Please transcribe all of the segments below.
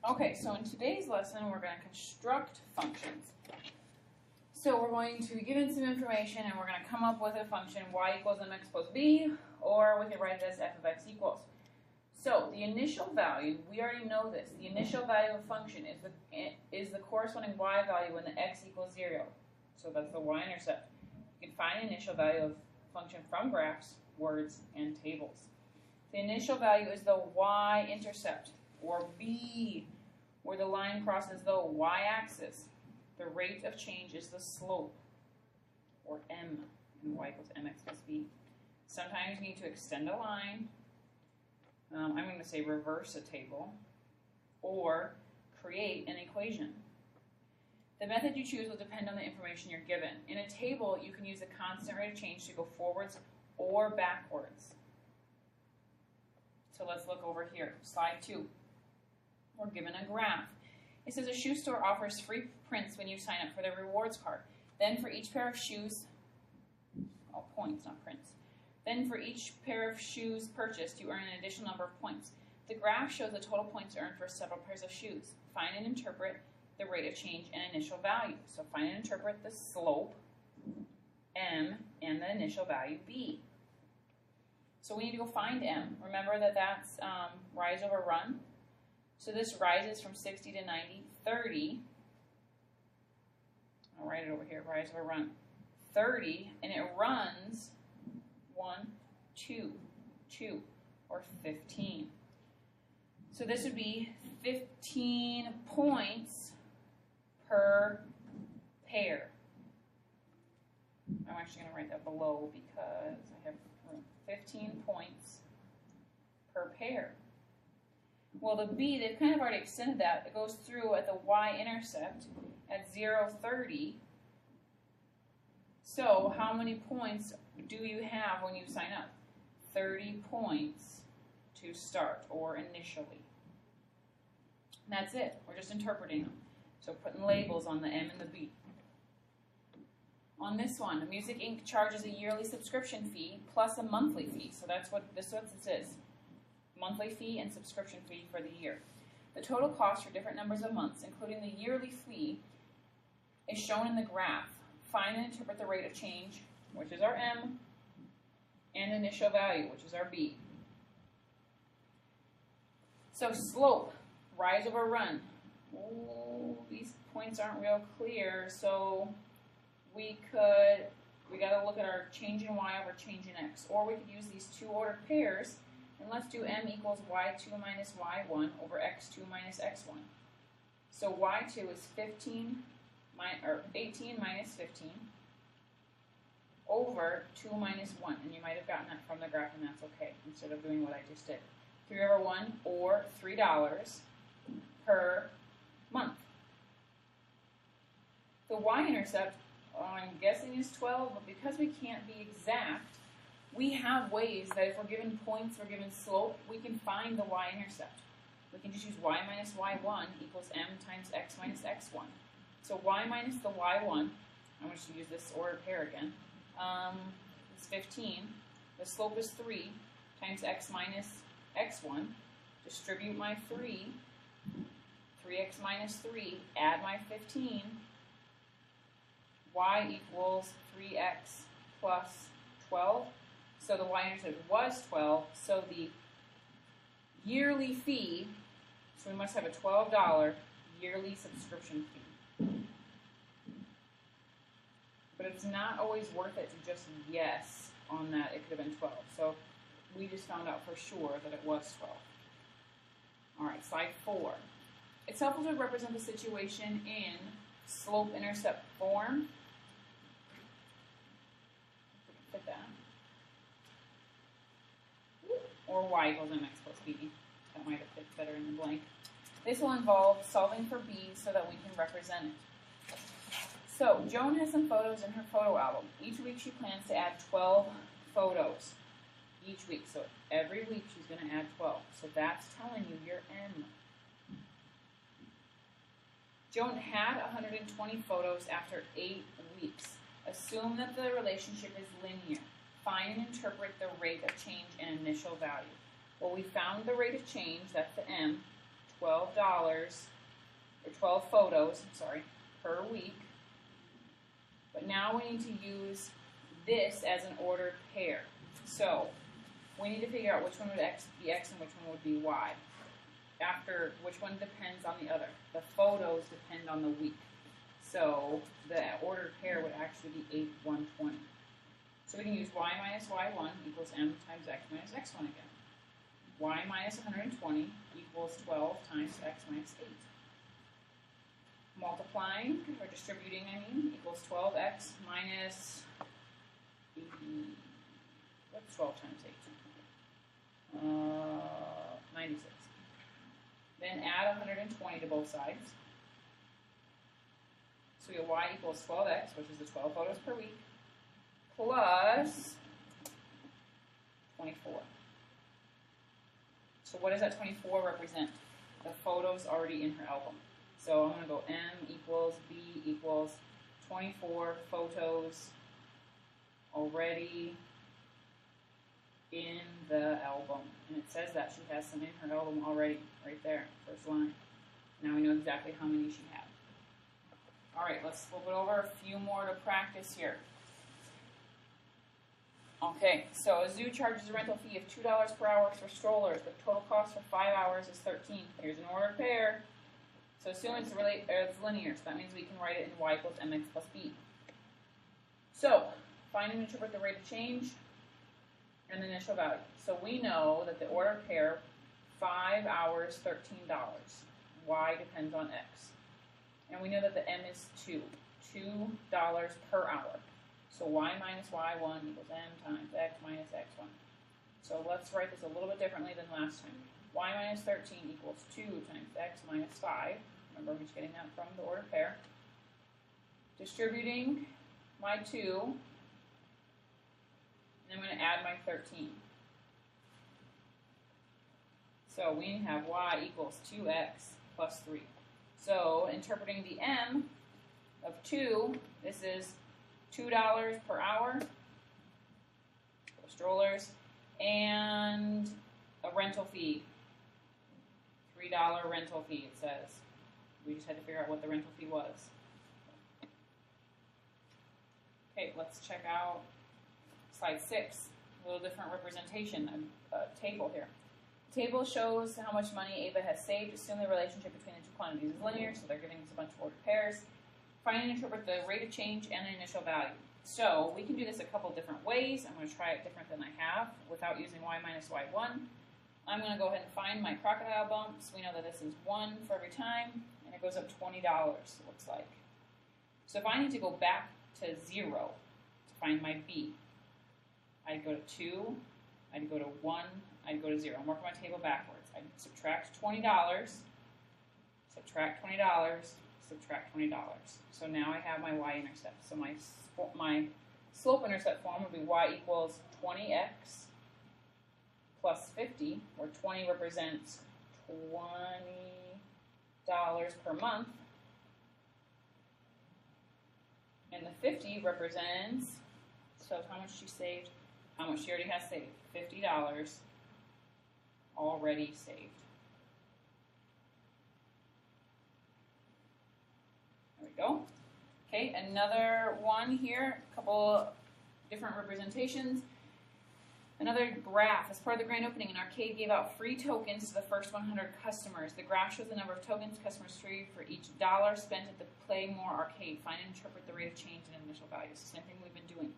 Okay, so in today's lesson, we're going to construct functions. So we're going to be given some information and we're going to come up with a function y equals mx plus b, or we can write it as f of x equals. So the initial value, we already know this, the initial value of a function is the corresponding y value when the x equals 0. So that's the y-intercept. You can find the initial value of function from graphs, words, and tables. The initial value is the y-intercept, or b, where the line crosses the y-axis. The rate of change is the slope, or m, and y equals mx plus b. Sometimes you need to extend a line. I'm going to say reverse a table, or create an equation. The method you choose will depend on the information you're given. In a table, you can use the constant rate of change to go forwards or backwards. So let's look over here. Slide 2. We're given a graph. It says a shoe store offers free prints when you sign up for their rewards card. Then for each pair of shoes, points, not prints. Then for each pair of shoes purchased, you earn an additional number of points. The graph shows the total points earned for several pairs of shoes. Find and interpret the rate of change and initial value. So find and interpret the slope, m, and the initial value, b. So we need to go find m. Remember that that's rise over run. So this rises from 60 to 90, 30. I'll write it over here, rise over run. 30, and it runs 1, 2, 2, or 15. So this would be 15 points per pair. I'm actually going to write that below because I have room. 15 points per pair. Well, the b, they've kind of already extended that. It goes through at the y-intercept at 0, 30. So how many points do you have when you sign up? 30 points to start, or initially. And that's it. We're just interpreting them. So putting labels on the M and the B. On this one, Music Inc. charges a yearly subscription fee plus a monthly fee. So that's what this is. Monthly fee and subscription fee for the year. The total cost for different numbers of months, including the yearly fee, is shown in the graph. Find and interpret the rate of change, which is our M, and initial value, which is our B. So slope, rise over run. Oh, these points aren't real clear, so we got to look at our change in y over change in x. Or we could use these two ordered pairs, and let's do m equals y2 minus y1 over x2 minus x1. So y2 is 18 minus 15 over 2 minus 1. And you might have gotten that from the graph, and that's okay, instead of doing what I just did. 3 over 1, or $3 per month. The y-intercept, I'm guessing, is 12, but because we can't be exact, we have ways that if we're given points, we're given slope, we can find the y-intercept. We can just use y minus y1 equals m times x minus x1. So y minus the y1, I'm going to use this ordered pair again, it's 15. The slope is 3 times x minus x1. Distribute my 3, 3x minus 3, add my 15. Y equals 3x plus 12. So the y-intercept was 12. So the yearly fee, so we must have a $12 yearly subscription fee. But it's not always worth it to just guess on that it could have been 12. So we just found out for sure that it was 12. All right, slide 4. It's helpful to represent the situation in slope-intercept form. Fit that. Or y equals mx plus b. That might have fit better in the blank. This will involve solving for b so that we can represent it. So, Joan has some photos in her photo album. Each week she plans to add 12 photos. Each week. So every week she's going to add 12. So that's telling you your M. Joan had 120 photos after 8 weeks. Assume that the relationship is linear. Find and interpret the rate of change and initial value. Well, we found the rate of change, that's the M, $12, or 12 photos, sorry, per week. But now we need to use this as an ordered pair. So we need to figure out which one would be X and which one would be Y. After which one depends on the other. The photos depend on the week. So the ordered pair would actually be 8, 120. So we can use Y minus Y1 equals M times X minus X1 again. Y minus 120 equals 12 times X minus 8. Multiplying, or distributing, equals 12x minus, what's 12 times 8? 96. Then add 120 to both sides. So we have y equals 12x, which is the 12 photos per week, plus 24. So what does that 24 represent? The photos already in her album. So I'm going to go M equals B equals 24 photos already in the album. And it says that she has some in her album already, right there, first line. Now we know exactly how many she had. All right, let's flip it over a few more to practice here. Okay, so a zoo charges a rental fee of $2 per hour for strollers, but total cost for 5 hours is $13. Here's an ordered pair. So assume it's linear, so that means we can write it in y equals mx plus b. So, find and interpret the rate of change and the initial value. So we know that the ordered pair, 5 hours, $13. Y depends on x. And we know that the m is 2. $2 per hour. So y minus y1 equals m times x minus x1. So let's write this a little bit differently than last time. Y minus 13 equals 2 times x minus 5. Remember, I'm just getting that from the ordered pair. Distributing my 2, and I'm going to add my 13. So we have y equals 2x plus 3. So interpreting the m of 2, this is $2 per hour for strollers, and a rental fee, $3 rental fee, it says. We just had to figure out what the rental fee was. Okay, let's check out slide 6, a little different representation, a table here. The table shows how much money Ava has saved. Assume the relationship between the two quantities is linear, so they're giving us a bunch of ordered pairs. Find and interpret the rate of change and the initial value. So we can do this a couple different ways. I'm going to try it different than I have without using y minus y1. I'm going to go ahead and find my crocodile bumps. We know that this is 1 for every time, and it goes up $20, it looks like. So if I need to go back to 0 to find my b, I'd go to 2, I'd go to 1, I'd go to 0. I'm working my table backwards. I'd subtract $20, subtract $20, subtract $20. So now I have my y-intercept. So my slope-intercept form would be y equals 20x plus 50, where 20 represents $20 per month, and the 50 represents, so how much she saved, how much she already has saved, $50 already saved. There we go. Okay, another one here, a couple different representations. Another graph. As part of the grand opening, an arcade gave out free tokens to the first 100 customers. The graph shows the number of tokens customers receive for each dollar spent at the Playmore arcade. Find and interpret the rate of change in initial values. Same thing we've been doing.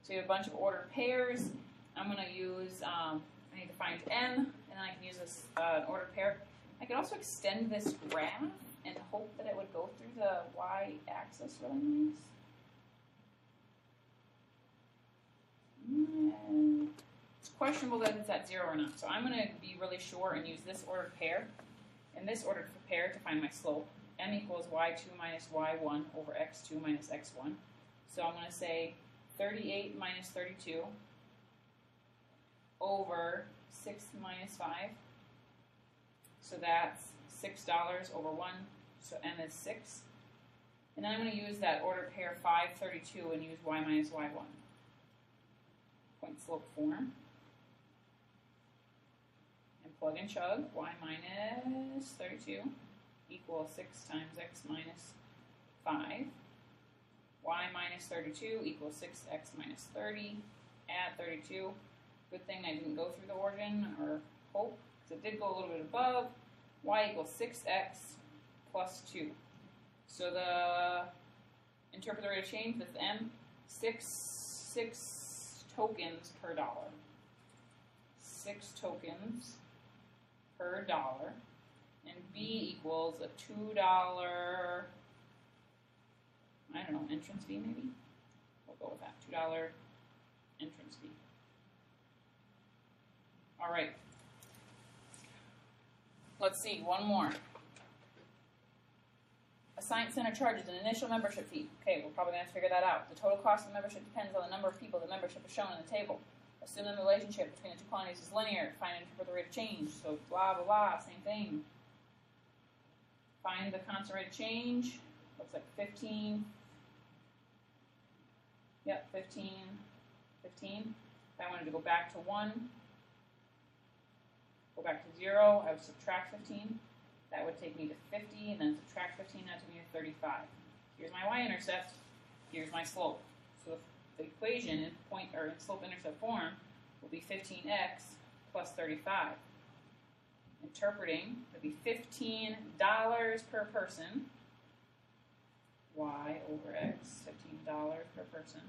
So we have a bunch of ordered pairs. I'm going to use, I need to find m, and then I can use this ordered pair. I could also extend this graph and hope that it would go through the y-axis really nice. It's questionable that it's at 0 or not. So I'm going to be really sure and use this ordered pair and this ordered pair to find my slope. M equals y2 minus y1 over x2 minus x1. So I'm going to say 38 minus 32 over 6 minus 5. So that's $6 over 1, so m is 6. And then I'm going to use that ordered pair 532 and use y minus y1. Point slope form. And plug and chug, y minus 32 32 equals 6 times x minus 5. Y minus 32 equals 6x minus 30. Add 32. Good thing I didn't go through the origin, or hope, because it did go a little bit above. Y equals 6x plus 2. So the interpret the rate of change with M, 6 tokens per dollar. 6 tokens per dollar. And B equals a $2, I don't know, entrance fee maybe? We'll go with that, $2 entrance fee. All right. Let's see, one more. A science center charges an initial membership fee. Okay, we're probably going to have to figure that out. The total cost of the membership depends on the number of people the membership is shown in the table. Assume the relationship between the two quantities is linear. Find and interpret the rate of change. So blah, blah, blah, same thing. Find the constant rate of change. Looks like 15. Yep, 15. If I wanted to go back to 1, go back to 0, I would subtract 15. That would take me to 50, and then subtract 15, that would take me to 35. Here's my y-intercept, here's my slope. So the equation in slope-intercept form will be 15x plus 35. Interpreting would be $15 per person. Y over x, $15 per person.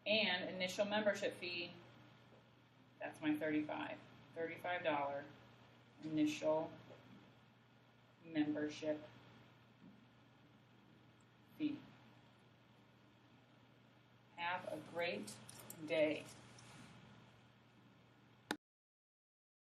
And initial membership fee, that's my $35 initial membership fee. Have a great day.